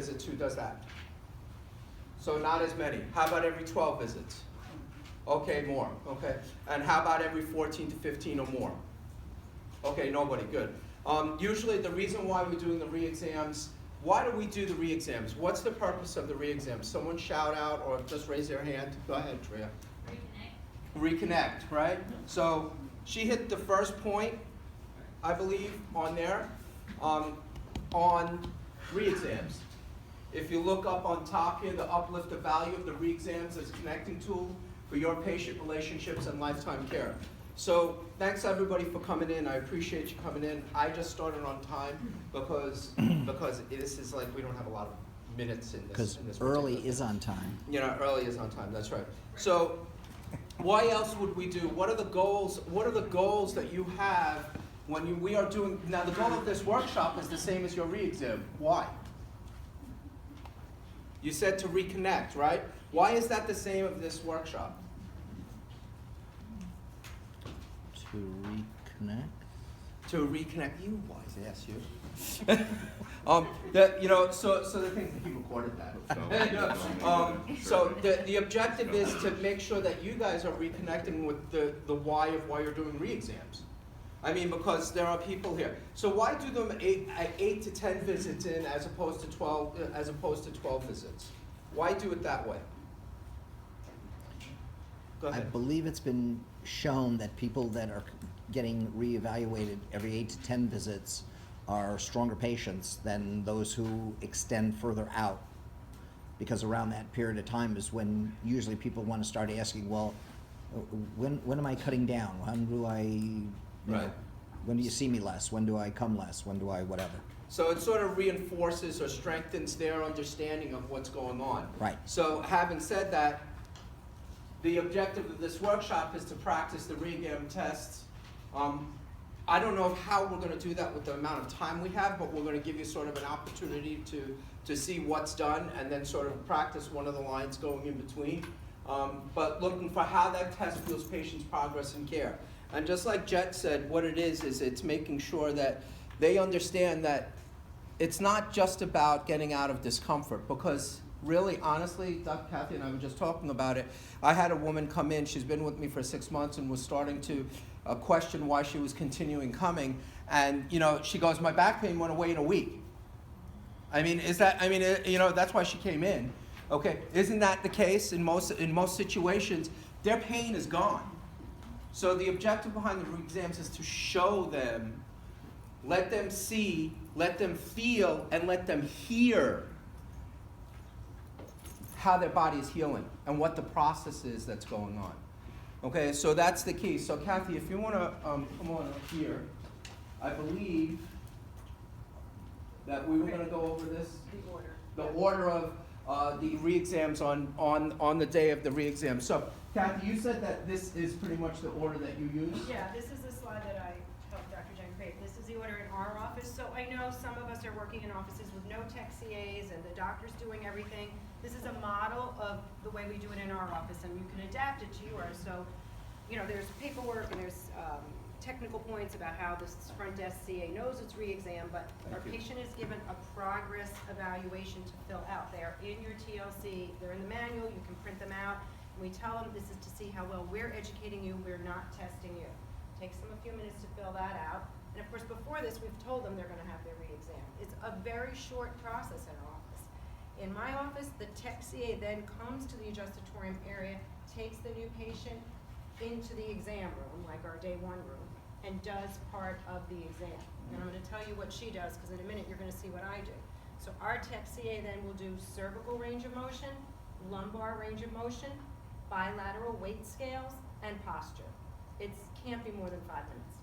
visits, who does that? So not as many. How about every 12 visits? Okay, more, okay. And how about every 14 to 15 or more? Okay, nobody, good. Usually the reason why we're doing the re-exams, why do we do the re-exams? What's the purpose of the re-exams? Someone shout out or just raise their hand. Go ahead, Tria. Reconnect, right? So she hit the first point, I believe, on there, on re-exams. If you look up on top here, the uplift the value of the re-exams as a connecting tool for your patient relationships and lifetime care. So thanks everybody for coming in. I appreciate you coming in. I just started on time because this is like we don't have a lot of minutes in this. Because early is on time. You know, early is on time. That's right. So why else would we do? What are the goals? What are the goals that you have when we are doing? Now the goal of this workshop is the same as your re-exam. Why? You said to reconnect, right? Why is that the same of this workshop? To reconnect? To reconnect, you wise ass, you. So the thing he recorded that. So the objective is to make sure that you guys are reconnecting with the why of why you're doing re-exams. I mean, because there are people here. So why do them 8 to 10 visits in as opposed to 12 visits? Why do it that way? Go I ahead. believe it's been shown that people that are getting reevaluated every 8 to 10 visits are stronger patients than those who extend further out. Because around that period of time is when usually people want to start asking, well, when am I cutting down? When do I, Right. when do you see me less? When do I come less? When do I whatever? So it sort of reinforces or strengthens their understanding of what's going on. Right. So having said that, the objective of this workshop is to practice the re-exam tests. I don't know how we're going to do that with the amount of time we have, but we're going to give you sort of an opportunity to see what's done and then sort of practice one of the lines going in between. But looking for how that test feels patients' progress and care. And just like Jet said, what it is it's making sure that they understand that it's not just about getting out of discomfort, because really, honestly, Dr. Kathy and I were just talking about it. I had a woman come in, she's been with me for 6 months and was starting to question why she was continuing coming. And, she goes, my back pain went away in a week. That's why she came in. Okay, isn't that the case in most situations? Their pain is gone. So the objective behind the exams is to show them, let them see, let them feel, and let them hear how their body is healing and what the process is that's going on. Okay, so that's the key. So Kathy, if you want to come on up here, I believe that we were going to go over this. The order of the re-exams on the day of the re-exam. So Kathy, you said that this is pretty much the order that you use? Yeah, this is the slide that I helped Dr. Jen create. This is the order in our office. So I know some of us are working in offices with no tech CAs and the doctor's doing everything. This is a model of the way we do it in our office, and you can adapt it to yours. So, there's paperwork and there's technical points about how the front desk CA knows it's re-exam, but our patient is given a progress evaluation to fill out. They're in your TLC, they're in the manual, you can print them out. And we tell them this is to see how well we're educating you, we're not testing you. Takes them a few minutes to fill that out. And of course, before this, we've told them they're gonna have their re-exam. It's a very short process in our office. In my office, the tech CA then comes to the adjustatorium area, takes the new patient into the exam room, like our day 1 room, and does part of the exam. And I'm gonna tell you what she does, because in a minute you're gonna see what I do. So our tech CA then will do cervical range of motion, lumbar range of motion, bilateral weight scales, and posture. It can't be more than 5 minutes.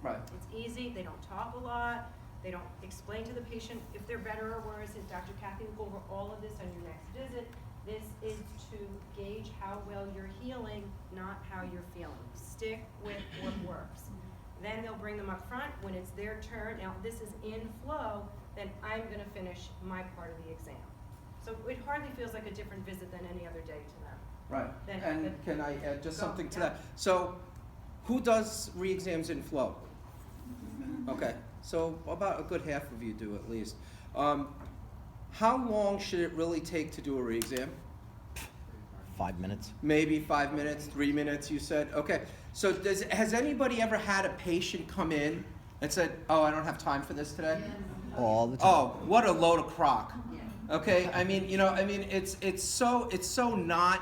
Right. It's easy, they don't talk a lot, they don't explain to the patient if they're better or worse. As Dr. Kathy will go over all of this on your next visit. This is to gauge how well you're healing, not how you're feeling. Stick with what works. Then they'll bring them up front when it's their turn. Now, if this is in flow, then I'm gonna finish my part of the exam. So it hardly feels like a different visit than any other day to them. Right. And can I add just something to yeah. that? So who does re-exams in flow? Okay, so about a good half of you do at least. how long should it really take to do a re-exam? 5 minutes. Maybe 5 minutes, 3 minutes, you said? Okay, so has anybody ever had a patient come in and said, oh, I don't have time for this today? All the time. Oh, what a load of crock. Okay, I mean, it's so not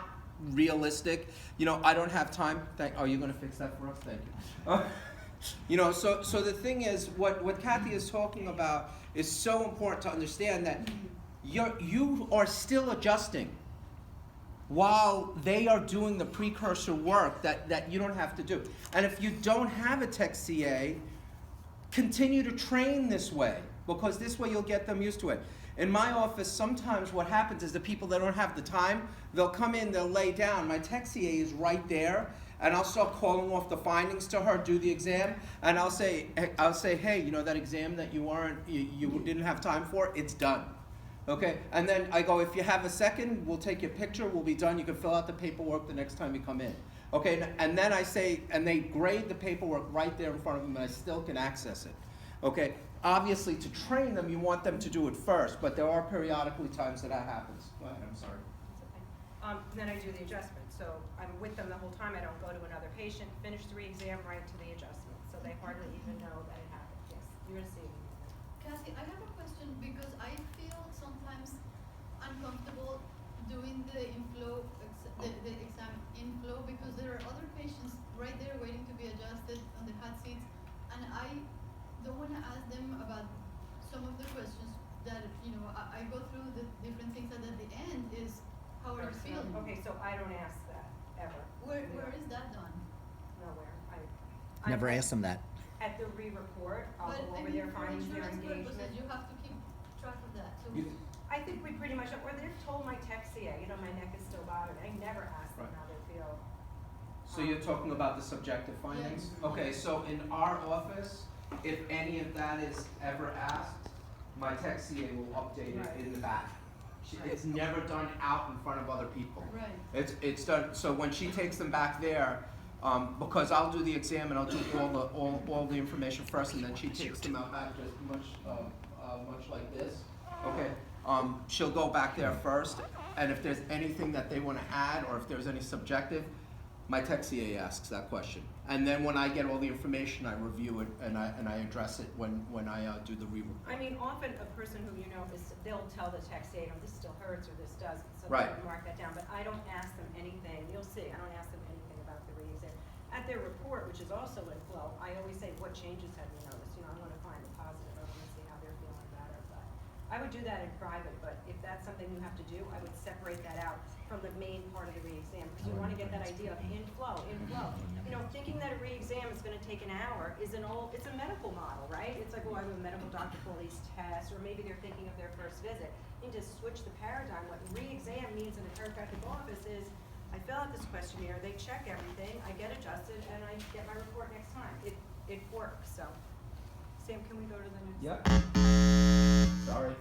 realistic. I don't have time. Oh, you're gonna fix that for us? Thank you. So the thing is, what Kathy is talking about is so important to understand that you are still adjusting while they are doing the precursor work that you don't have to do. And if you don't have a tech CA, continue to train this way, because this way you'll get them used to it. In my office, sometimes what happens is the people that don't have the time, they'll come in, they'll lay down. My tech CA is right there, and I'll start calling off the findings to her, do the exam, and I'll say, hey, that exam that you didn't have time for, it's done. Okay, and then I go, if you have a second, we'll take your picture, we'll be done, you can fill out the paperwork the next time you come in. Okay, and then I say, and they grade the paperwork right there in front of them, and I still can access it. Okay, obviously to train them, you want them to do it first, but there are periodically times that happens. Go ahead, I'm sorry. Then I do the adjustment, so I'm with them the whole time, I don't go to another patient, finish the re-exam, right to the adjustment, so they hardly even know that it happened. Yes, you're receiving. Kathy, I have a question because I feel sometimes uncomfortable doing the the exam inflow because there are other patients right there waiting to be adjusted on the hot seats, and I don't want to ask them about some of the questions that I go through the different things, and at the end is how are you feeling? Okay, so I don't ask that, ever. Where is that done? Nowhere. Never asked them that. At the re-report, I'll But go I over mean, their for findings, their insurance purposes, engagement. you have to keep track of that. So I think we pretty much, or they've told my tech CA, my neck is still bothering. I never ask them Right. how they feel. So you're talking about the subjective findings? Yes. Okay, so in our office, if any of that is ever asked, my tech CA will update it Right. in the back. It's never done out in front of other people. right. It's done, so when she takes them back there, because I'll do the exam and I'll do all the information first, and then she takes them out back just much like this, okay? She'll go back there first, and if there's anything that they wanna add, or if there's any subjective, my tech CA asks that question. And then when I get all the information, I review it and I address it when I do the re-report. I mean, often a person who they'll tell the tech CA, this still hurts or this doesn't, so Right. they'll mark that down. But I don't ask them anything, you'll see, I don't ask them anything about the re-exam. At their report, which is also in flow, I always say, what changes have you noticed? I want to find the positive, I want to see how they're feeling better. But I would do that in private, but if that's something you have to do, I would separate that out from the main part of the re-exam, because you want to get that idea of inflow. Thinking that a re-exam is going to take an hour it's a medical model, right? It's like, well, I'm a medical doctor for all these tests, or maybe they're thinking of their first visit. You need to switch the paradigm. What re-exam means in a chiropractic office is, I fill out this questionnaire, they check everything, I get adjusted, and I get my report next time. It works, so. Sam, can we go to the next? Yep. Sorry.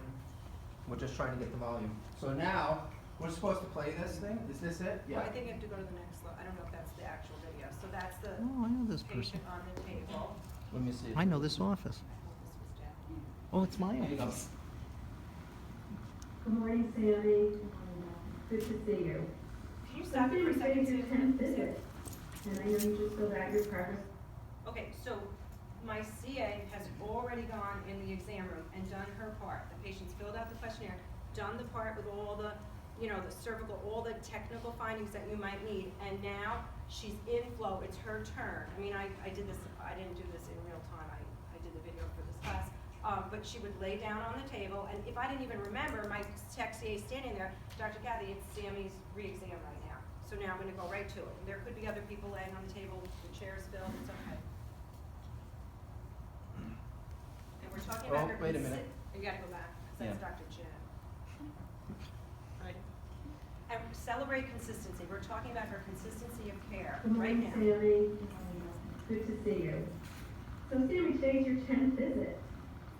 We're just trying to get the volume. So now, we're supposed to play this thing? Is this it? Well, I think you have to go to the next slide. I don't know if that's the actual video. So that's the Oh, I know this person. patient on the table. Let me see. I know this office. This was Jackie. Oh, it's my Here you go. office. Good morning, Sammy. Good to see you. Can you stop it for a second? Today's your 10th visit, and I know you just filled out your progress. Okay, so my CA has already gone in the exam room and done her part. The patient's filled out the questionnaire, done the part with all the, the cervical, all the technical findings that you might need, and now she's in flow, it's her turn. I mean, I did this, I didn't do this in real time, I did the video for this class. But she would lay down on the table, and if I didn't even remember, my tech CA is standing there, Dr. Kathy, it's Sammy's re-exam right now. So now I'm gonna go right to it. There could be other people laying on the table, the chair's filled, it's okay. And we're talking about her. Wait a minute. You gotta go back, because that's Yeah. Dr. Jen. Right. And celebrate consistency. We're talking about her consistency of care Good right morning, now. Sammy. Good to see you. So Sammy, today's your 10th visit,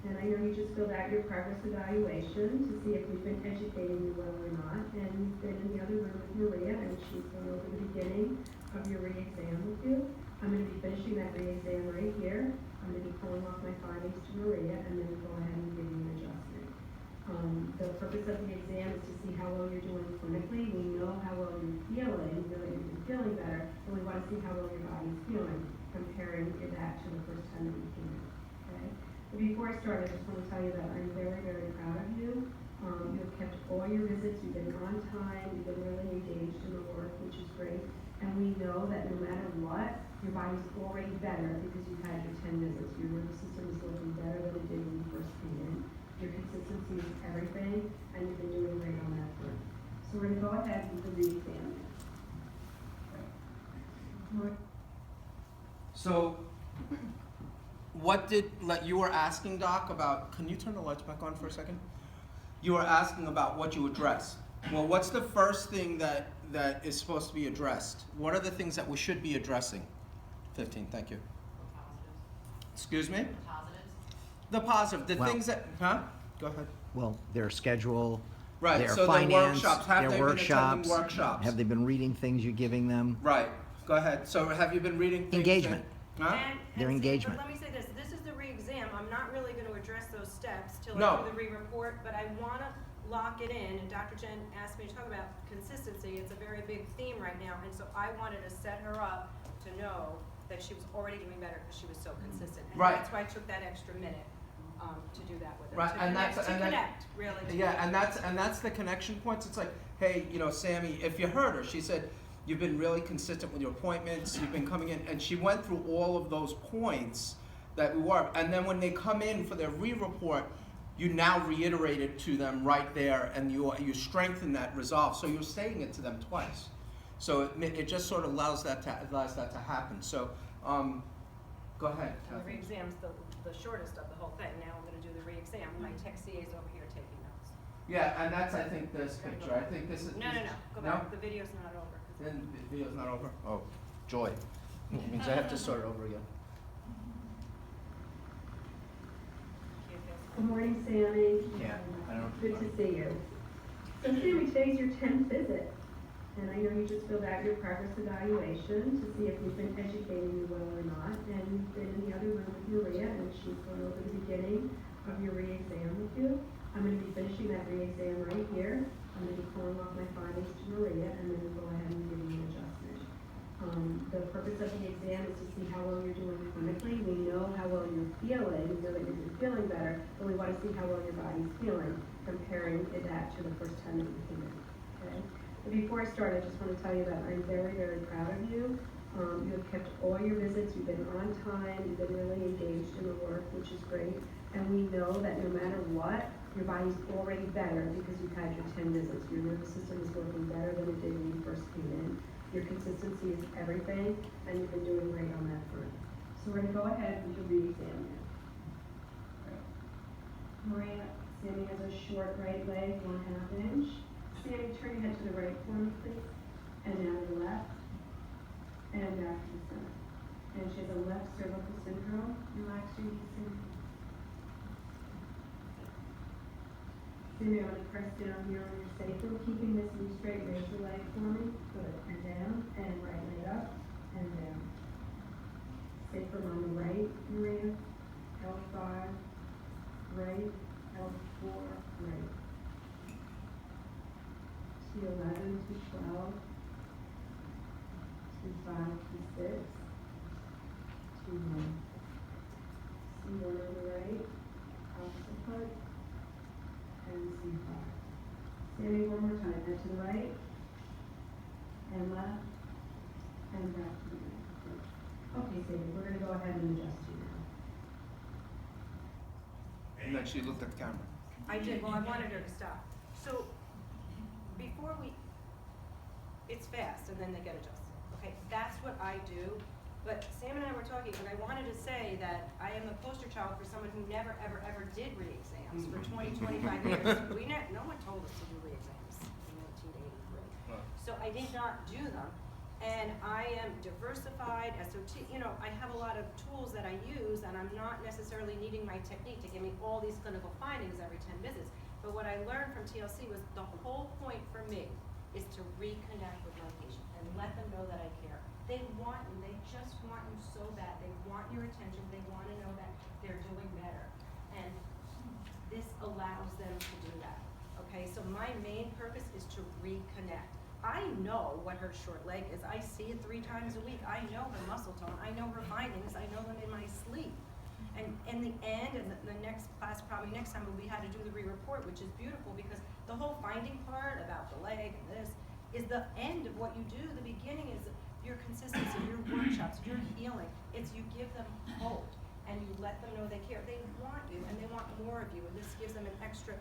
and I know you just filled out your progress evaluation to see if we've been educating you well or not, and you've been in the other room with Maria, and she's gone over the beginning of your re-exam with you. I'm going to be finishing that re-exam right here. I'm going to be pulling off my findings to Maria, and then go ahead and give you an adjustment. The purpose of the exam is to see how well you're doing clinically. We know how well you're feeling, we know that you're feeling better, and we want to see how well your body's feeling, comparing that to the first time that you came in, okay? But before I start, I just want to tell you that I'm very, very proud of you. You've kept all your visits, you've been on time, you've been really engaged in the work, which is great. And we know that no matter what, your body's already better because you've had your 10 visits. Your nervous system is working better than it did when you first came in. Your consistency is everything, and you've been doing great on that front. So we're gonna go ahead with the re-exam. So, what did, like, you were asking, Doc, about, can you turn the lights back on for a second? You were asking about what you address. Well, what's the first thing that is supposed to be addressed? What are the things that we should be addressing? 15, thank you. Excuse me? The positive, the Well- things that, huh? Go ahead. Well, their schedule, Right, their so the finance, workshops, have their they been attending workshops. workshops? Have they been reading things you're giving them? Right, go ahead. So have you been reading things? Engagement. Huh? And Their see, engagement. But let me say this is the re-exam, I'm not really gonna address those steps till No. I do the re-report, but I wanna lock it in, and Dr. Jen asked me to talk about consistency, it's a very big theme right now, and so I wanted to set her up to know that she was already doing better because she was so consistent. And Right. that's why I took that extra minute, to do that with her. Right, To and connect- that's- To and that- connect, really. to Yeah, connect. and that's the connection points. It's like, hey, you know, Sammy, if you heard her, she said, you've been really consistent with your appointments, you've been coming in, and she went through all of those points that we were, and then when they come in for their re-report, you now reiterate it to them right there, and you strengthen that resolve, so you're saying it to them twice. So it just sort of allows that to happen. So, go ahead. And the Kathy. re-exam's the shortest of the whole thing, now I'm gonna do the re-exam, my tech CA's over here taking notes. Yeah, and that's, I think, this picture. I think this is. No, go No? back, the video's not over. 'cause- Then the video's not over? Oh, joy. It means I have to start over again. Good morning, Sammy. Yeah, I don't. Good to see you. So Sammy, today's your 10th visit, and I know you just filled out your progress evaluation to see if we've been educating you well or not, and you've been in the other room with Maria, and she's going over the beginning of your re-exam with you. I'm going to be finishing that re-exam right here. I'm going to be pulling off my findings to Maria, and then we'll go ahead and give you an adjustment. The purpose of the exam is to see how well you're doing clinically. We know how well you're feeling, we know that you're feeling better, but we want to see how well your body's feeling, comparing that to the first time that you came in, okay? But before I start, I just want to tell you that I'm very, very proud of you. You have kept all your visits, you've been on time, you've been really engaged in the work, which is great. And we know that no matter what, your body's already better because you've had your 10 visits. Your nervous system is working better than it did when you first came in. Your consistency is everything, and you've been doing great on that front. So we're gonna go ahead and do the re-exam now. Maria, Sammy has a short right leg, 1/2 inch. Sammy, turn your head to the right for me, please. And now to the left. And back to the center. And she has a left cervical syndrome. Relax your knees, Sammy. Sammy, I'm gonna press down here on your sacrum, keeping this knee straight. Raise your leg for me. Good. And down, and right leg up, and down. Sacrum on the right, Maria. L5, right, L4, right. T11, T12, T5, T6, T1. C1 on the right, opposite foot, and C5. Sammy, one more time, head to the right, and left, and back to the right. Okay, Sammy, we're gonna go ahead and adjust you now. And then she looked at the camera. I did, well, I wanted her to stop. So, before it's fast, and then they get adjusted, okay? That's what I do, but Sam and I were talking, and I wanted to say that I am the poster child for someone who never, ever, ever did re-exams for 20, 25 years. No one told us to do re-exams in 1983. So I did not do them, and I am diversified, SOT, I have a lot of tools that I use, and I'm not necessarily needing my technique to give me all these clinical findings every 10 visits. But what I learned from TLC was the whole point for me is to reconnect with my patient and let them know that I care. They want you, they just want you so bad. They want your attention, they want to know that they're doing better. And this allows them to do that, okay? So my main purpose is to reconnect. I know what her short leg is. I see it 3 times a week. I know her muscle tone. I know her findings. I know them in my sleep. And in the end, and the next class, probably next time, will be how to do the re-report, which is beautiful because the whole finding part about the leg and this is the end of what you do. The beginning is your consistency, your workshops, your healing. It's you give them hope and you let them know they care. They want you and they want more of you, and this gives them an extra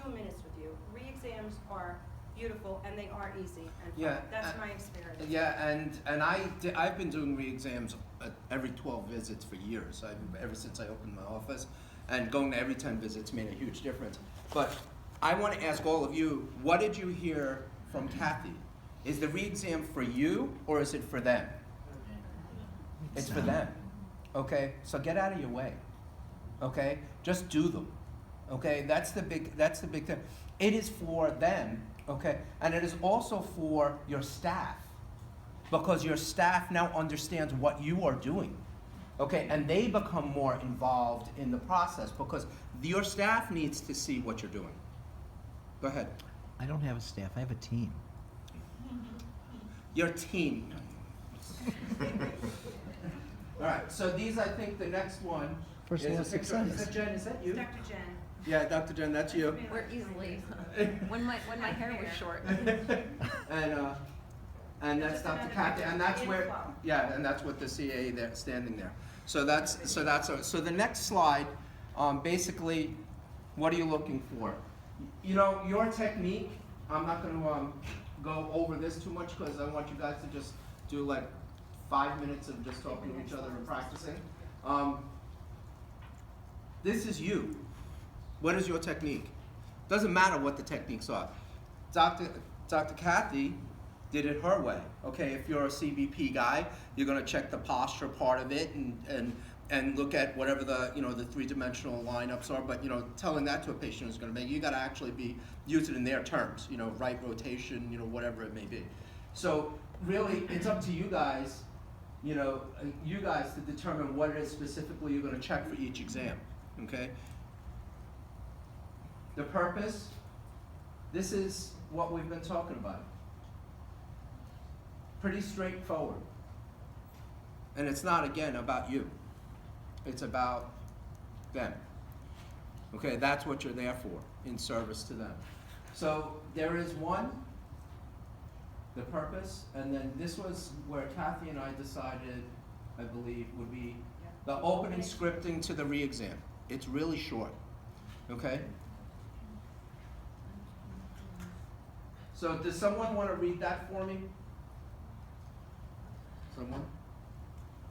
2 minutes with you. Re-exams are beautiful and they are easy and fun. Yeah, That's my experience. Yeah, and I've been doing re-exams every 12 visits for years, ever since I opened my office, and going to every 10 visits made a huge difference. But I want to ask all of you, what did you hear from Kathy? Is the re-exam for you or is it for them? It's for them. Okay, so get out of your way. Okay, just do them. Okay, that's the big thing. It is for them. Okay, and it is also for your staff, because your staff now understands what you are doing. Okay, and they become more involved in the process because your staff needs to see what you're doing. Go ahead. I don't have a staff, I have a team. Your team. All right, so these, I think the next one First is law a of picture. success. Is that Jen? Is that you? Dr. Jen. Yeah, Dr. Jen, that's you. We're easily, when my hair was short. And that's Just Dr. another Kathy, and that's picture. where, Inflow. yeah, and that's what the CAA there, standing there. So so the next slide, basically, what are you looking for? You know, your technique, I'm not gonna, go over this too much because I want you guys to just do like 5 minutes of just talking to each other and practicing. This is you. What is your technique? Doesn't matter what the techniques are. Dr. Kathy did it her way. Okay, if you're a CBP guy, you're gonna check the posture part of it and look at whatever the, you know, the 3-dimensional lineups are, but, you know, telling that to a patient is gonna make, you gotta actually use it in their terms, you know, right rotation, you know, whatever it may be. So really, it's up to you guys, you know, to determine what it is specifically you're gonna check for each exam, okay? The purpose, this is what we've been talking about. Pretty straightforward. And it's not, again, about you. It's about them. Okay, that's what you're there for, in service to them. So there is one, the purpose, and then this was where Kathy and I decided, I believe, would be the opening scripting to the re-exam. It's really short, okay? So does someone want to read that for me? Someone?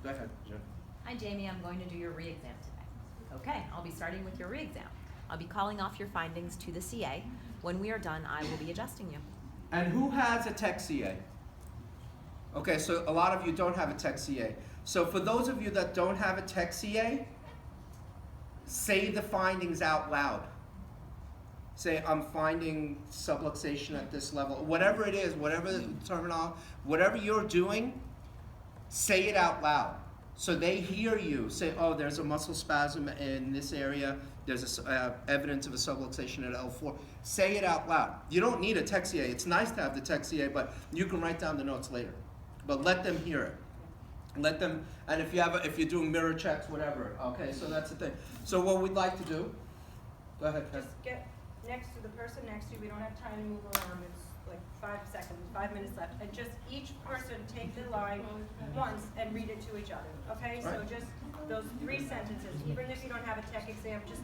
Go ahead, Jen. Hi Jamie, I'm going to do your re-exam today. Okay, I'll be starting with your re-exam. I'll be calling off your findings to the CA. When we are done, I will be adjusting you. And who has a tech CA? Okay, so a lot of you don't have a tech CA. So for those of you that don't have a tech CA, say the findings out loud. Say, I'm finding subluxation at this level. Whatever it is, whatever the terminology, whatever you're doing, say it out loud. So they hear you say, oh, there's a muscle spasm in this area. There's evidence of a subluxation at L4. Say it out loud. You don't need a tech CA. It's nice to have the tech CA, but you can write down the notes later. But let them hear it. Let them, and if you're doing mirror checks, whatever. Okay, so that's the thing. So what we'd like to do, go ahead, Ken. Just get next to the person next to you. We don't have time to move around. It's like 5 seconds, 5 minutes left. And just each person take the line once and read it to each other. Okay? So Right. just those 3 sentences, even if you don't have a tech exam, just to